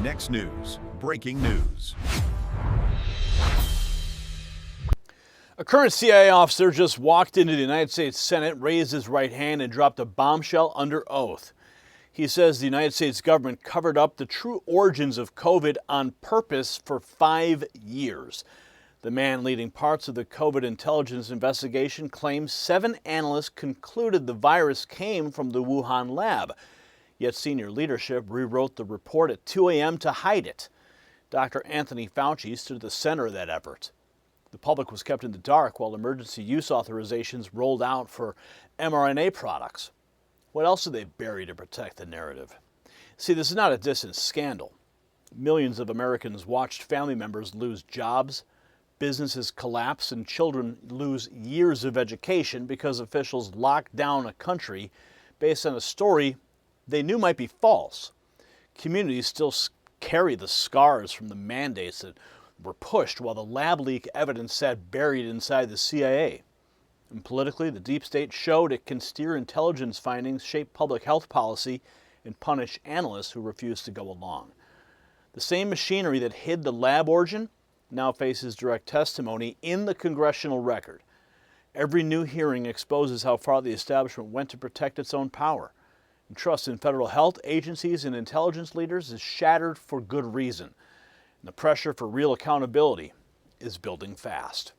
Next News, breaking news. A current CIA officer just walked into the United States Senate, raised his right hand, and dropped a bombshell under oath. He says the United States government covered up the true origins of COVID on purpose for 5 years. The man leading parts of the COVID intelligence investigation claims 7 analysts concluded the virus came from the Wuhan lab. Yet senior leadership rewrote the report at 2 a.m. to hide it. Dr. Anthony Fauci stood at the center of that effort. The public was kept in the dark while emergency use authorizations rolled out for mRNA products. What else did they bury to protect the narrative? See, this is not a distant scandal. Millions of Americans watched family members lose jobs, businesses collapse, and children lose years of education because officials locked down a country based on a story they knew might be false. Communities still carry the scars from the mandates that were pushed while the lab leak evidence sat buried inside the CIA. And politically, the deep state showed it can steer intelligence findings, shape public health policy, and punish analysts who refuse to go along. The same machinery that hid the lab origin now faces direct testimony in the congressional record. Every new hearing exposes how far the establishment went to protect its own power. And trust in federal health agencies and intelligence leaders is shattered for good reason. And the pressure for real accountability is building fast.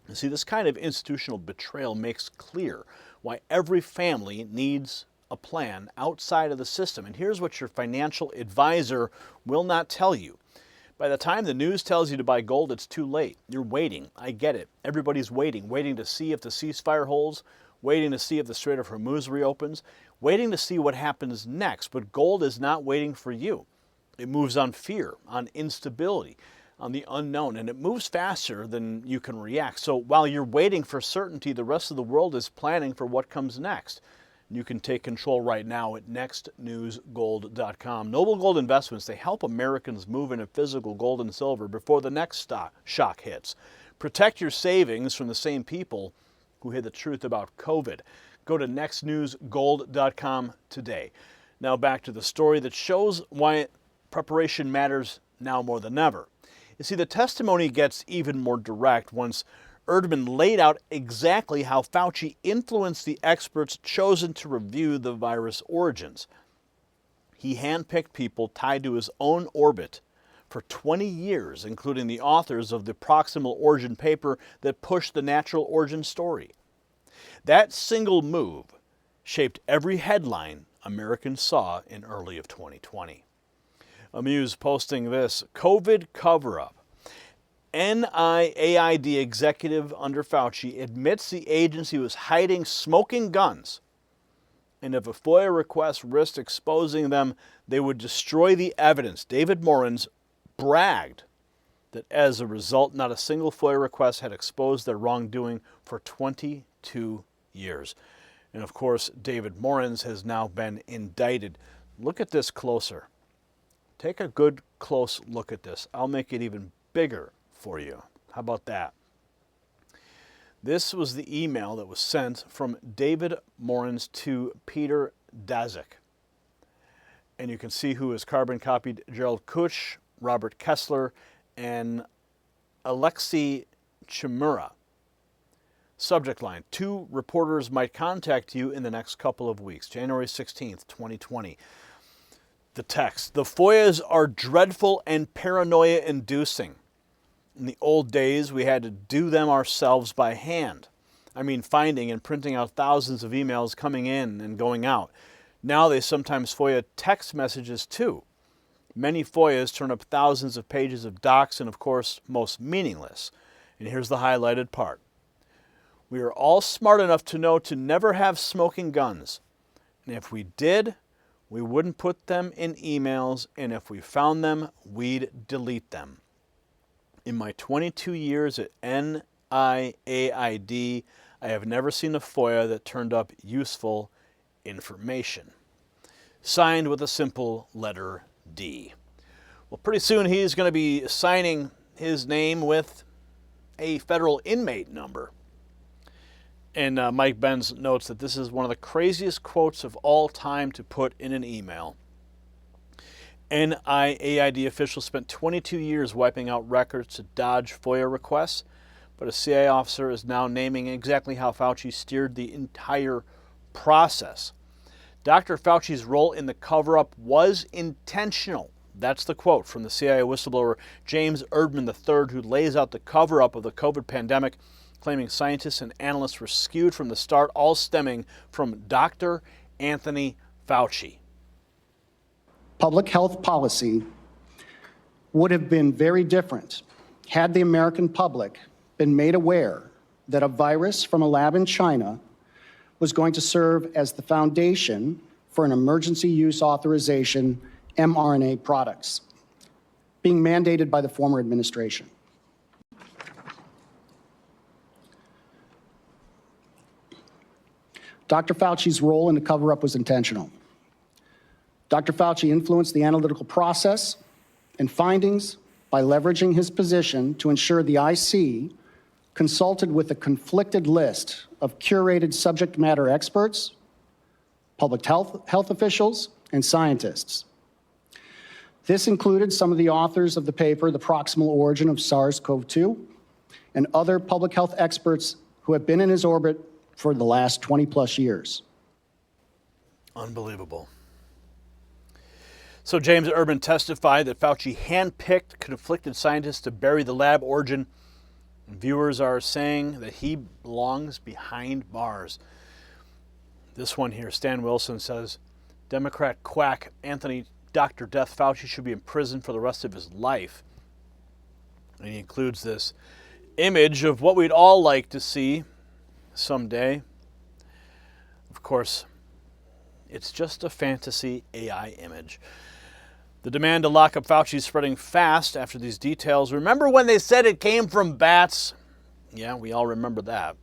You see, this kind of institutional betrayal makes clear why every family needs a plan outside of the system. And here's what your financial advisor will not tell you. By the time the news tells you to buy gold, it's too late. You're waiting. I get it. Everybody's waiting to see if the ceasefire holds, waiting to see if the Strait of Hormuz reopens, waiting to see what happens next. But gold is not waiting for you. It moves on fear, on instability, on the unknown, and it moves faster than you can react. So while you're waiting for certainty, the rest of the world is planning for what comes next. You can take control right now at nextnewsgold.com. Noble Gold Investments, they help Americans move into physical gold and silver before the next shock hits. Protect your savings from the same people who hid the truth about COVID. Go to nextnewsgold.com today. Now back to the story that shows why preparation matters now more than ever. You see, the testimony gets even more direct once Erdman laid out exactly how Fauci influenced the experts chosen to review the virus origins. He handpicked people tied to his own orbit for 20 years, including the authors of the proximal origin paper that pushed the natural origin story. That single move shaped every headline Americans saw in early of 2020. Amuse posting this: COVID cover-up. NIAID executive under Fauci admits the agency was hiding smoking guns, and if a FOIA request risked exposing them, they would destroy the evidence. David Morans bragged that as a result, not a single FOIA request had exposed their wrongdoing for 22 years. And of course, David Morans has now been indicted. Look at this closer. Take a good close look at this. I'll make it even bigger for you. How about that? This was the email that was sent from David Morans to Peter Daszak. And you can see who is carbon copied: Gerald Kuch, Robert Kessler, and Alexei Chimura. Subject line: 2 reporters might contact you in the next couple of weeks. January 16th, 2020. The text: the FOIAs are dreadful and paranoia-inducing. In the old days, we had to do them ourselves by hand. I mean, finding and printing out thousands of emails coming in and going out. Now they sometimes FOIA text messages too. Many FOIAs turn up thousands of pages of docs and, of course, most meaningless. And here's the highlighted part. We are all smart enough to know to never have smoking guns. And if we did, we wouldn't put them in emails, and if we found them, we'd delete them. In my 22 years at NIAID, I have never seen a FOIA that turned up useful information. Signed with a simple letter D. Well, pretty soon he's going to be signing his name with a federal inmate number. And Mike Benz notes that this is one of the craziest quotes of all time to put in an email. NIAID officials spent 22 years wiping out records to dodge FOIA requests, but a CIA officer is now naming exactly how Fauci steered the entire process. Dr. Fauci's role in the cover-up was intentional. That's the quote from the CIA whistleblower James Erdman III, who lays out the cover-up of the COVID pandemic, claiming scientists and analysts were skewed from the start, all stemming from Dr. Anthony Fauci. Public health policy would have been very different had the American public been made aware that a virus from a lab in China was going to serve as the foundation for an emergency use authorization mRNA products being mandated by the former administration. Dr. Fauci's role in the cover-up was intentional. Dr. Fauci influenced the analytical process and findings by leveraging his position to ensure the IC consulted with a conflicted list of curated subject matter experts, public health officials, and scientists. This included some of the authors of the paper, The Proximal Origin of SARS-CoV-2, and other public health experts who have been in his orbit for the last 20-plus years. Unbelievable. So James Erdman testified that Fauci handpicked conflicted scientists to bury the lab origin. Viewers are saying that he belongs behind bars. This one here, Stan Wilson says, Democrat quack Anthony Dr. Death Fauci should be in prison for the rest of his life. And he includes this image of what we'd all like to see someday. Of course, it's just a fantasy AI image. The demand to lock up Fauci is spreading fast after these details. Remember when they said it came from bats? Yeah, we all remember that.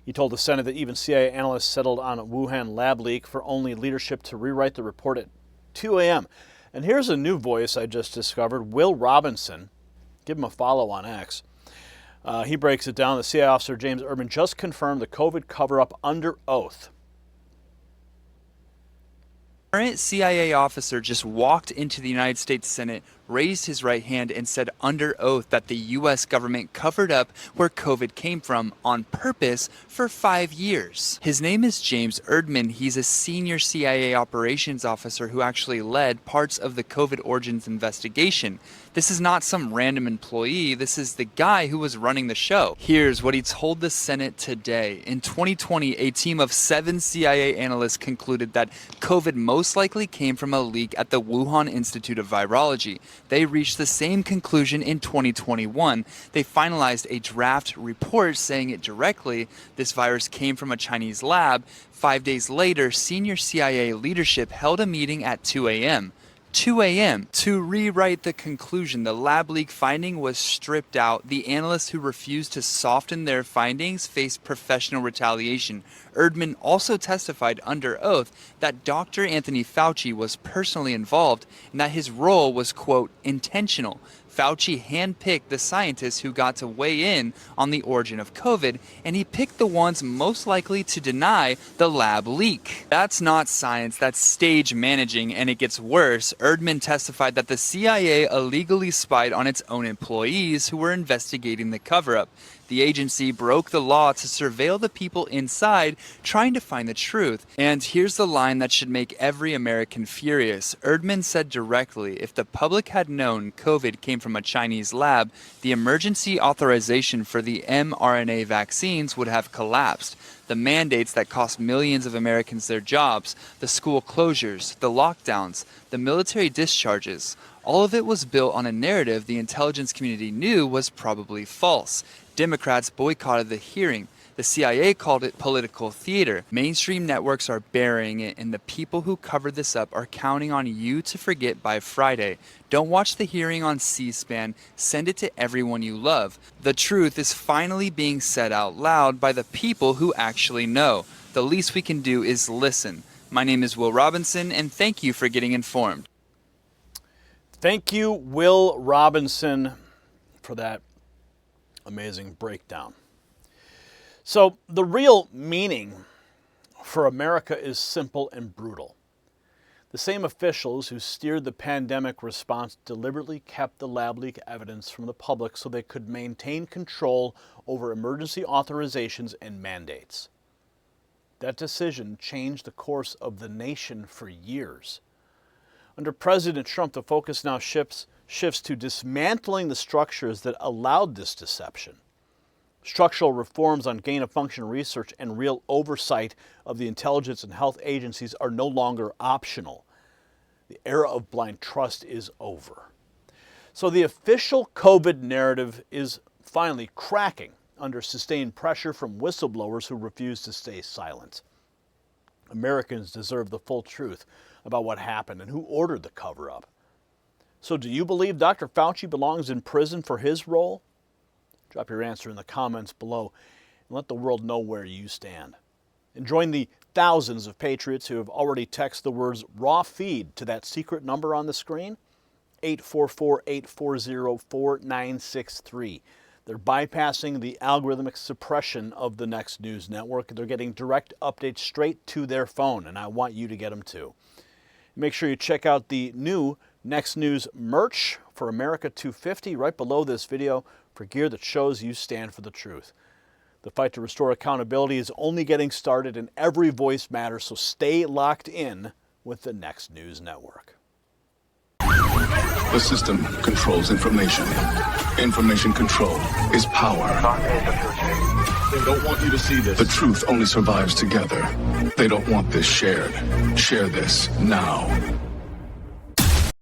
He told the Senate that even CIA analysts settled on a Wuhan lab leak for only leadership to rewrite the report at 2 a.m. And here's a new voice I just discovered, Will Robinson. Give him a follow on X. He breaks it down. The CIA officer James Erdman just confirmed the COVID cover-up under oath. Current CIA officer just walked into the United States Senate, raised his right hand, and said under oath that the U.S. government covered up where COVID came from on purpose for 5 years. His name is James Erdman. He's a senior CIA operations officer who actually led parts of the COVID origins investigation. This is not some random employee. This is the guy who was running the show. Here's what he told the Senate today. In 2020, a team of 7 CIA analysts concluded that COVID most likely came from a leak at the Wuhan Institute of Virology. They reached the same conclusion in 2021. They finalized a draft report saying it directly. This virus came from a Chinese lab. 5 days later, senior CIA leadership held a meeting at 2 a.m. 2 a.m. to rewrite the conclusion. The lab leak finding was stripped out. The analysts who refused to soften their findings faced professional retaliation. Erdman also testified under oath that Dr. Anthony Fauci was personally involved and that his role was, quote, intentional. Fauci handpicked the scientists who got to weigh in on the origin of COVID, and he picked the ones most likely to deny the lab leak. That's not science, that's stage managing, and it gets worse. Erdman testified that the CIA illegally spied on its own employees who were investigating the cover-up. The agency broke the law to surveil the people inside trying to find the truth. And here's the line that should make every American furious. Erdman said directly, if the public had known COVID came from a Chinese lab, the emergency authorization for the mRNA vaccines would have collapsed. The mandates that cost millions of Americans their jobs, the school closures, the lockdowns, the military discharges, all of it was built on a narrative the intelligence community knew was probably false. Democrats boycotted the hearing. The CIA called it political theater. Mainstream networks are burying it, and the people who covered this up are counting on you to forget by Friday. Don't watch the hearing on C-SPAN. Send it to everyone you love. The truth is finally being said out loud by the people who actually know. The least we can do is listen. My name is Will Robinson, and thank you for getting informed. Thank you, Will Robinson, for that amazing breakdown. So the real meaning for America is simple and brutal. The same officials who steered the pandemic response deliberately kept the lab leak evidence from the public so they could maintain control over emergency authorizations and mandates. That decision changed the course of the nation for years. Under President Trump, the focus now shifts to dismantling the structures that allowed this deception. Structural reforms on gain-of-function research and real oversight of the intelligence and health agencies are no longer optional. The era of blind trust is over. So the official COVID narrative is finally cracking under sustained pressure from whistleblowers who refuse to stay silent. Americans deserve the full truth about what happened and who ordered the cover-up. So do you believe Dr. Fauci belongs in prison for his role? Drop your answer in the comments below and let the world know where you stand. And join the thousands of patriots who have already texted the words "raw feed" to that secret number on the screen, 844-840-4963. They're bypassing the algorithmic suppression of the Next News Network. They're getting direct updates straight to their phone, and I want you to get them too. Make sure you check out the new Next News merch for America 250 right below this video for gear that shows you stand for the truth. The fight to restore accountability is only getting started and every voice matters, so stay locked in with the Next News Network. The system controls information. Information control is power. They don't want you to see this. The truth only survives together. They don't want this shared. Share this now.